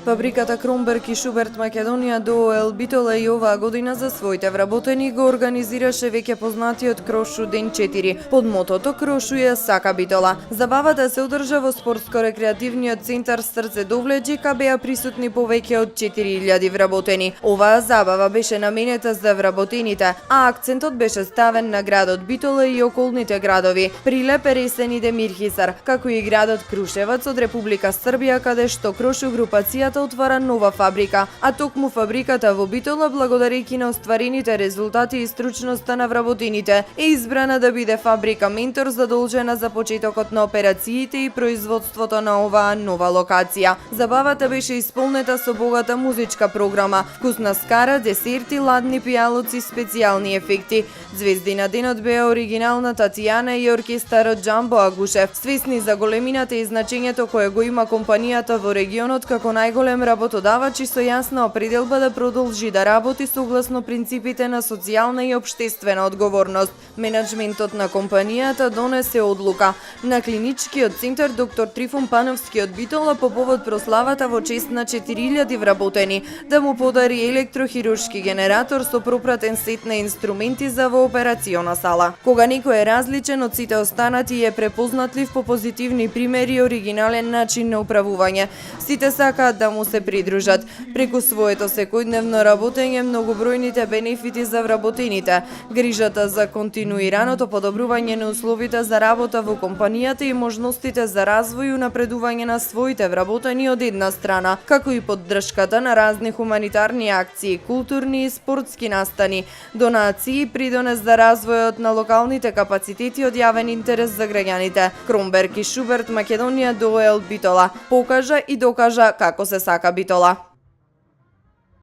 Фабриката Кромберг и Шуберт Македонија ДОО Битола и оваа година за своите вработени го организираше веќе познатиот Крошу ден 4 под мотото Крошу ја сака Битола. Забавата се одржа во спортско-рекреативниот центар Срце Довлеџи, каде беа присутни повеќе од 4000 вработени. Оваа забава беше наменета за вработените, а акцентот беше ставен на градот Битола и околните градови, Прилеп, Ресен и Демирхисар, како и градот Крушевац од Република Србија, каде што Крошу групацијата отвара нова фабрика, а токму фабриката во Битола, благодарејќи на остварените резултати и стручноста на вработените, е избрана да биде фабрика ментор задолжена за почетокот на операциите и производството на оваа нова локација. Забавата беше исполнета со богата музичка програма, вкусна скара, десерти, ладни пијалоци, специјални ефекти. Звезди на денот беа оригинална Татјана и оркестарот Џамбо Агушев, свесни за големината и значењето кое го има компанијата во регионот како најголем работодавач и со јасна определба да продолжи да работи согласно принципите на социјална и општествена одговорност. Менаџментот на компанијата донесе одлука на клиничкиот центар доктор Трифун Пановски од Битола по повод прославата во чест на 4000 вработени да му подари електрохируршки генератор со пропратен сет на инструменти за во операциона сала. Кога некој е различен од сите останати и е препознатлив по позитивни примери и оригинален начин на управување, сите сакаат да му се придружат. Преку своето секојдневно работење многобројните бенефити за вработените, грижата за континуираното подобрување на условите за работа во компанијата и можностите за развој и напредување на своите вработени од една страна, како и поддршката на разни хуманитарни акции, културни и спортски настани, донации и придонес за развојот на локалните капацитети од јавен интерес за граѓаните. Кромберг и Шуберт Македонија ДОО Битола покажа и докажа како се сака Битола.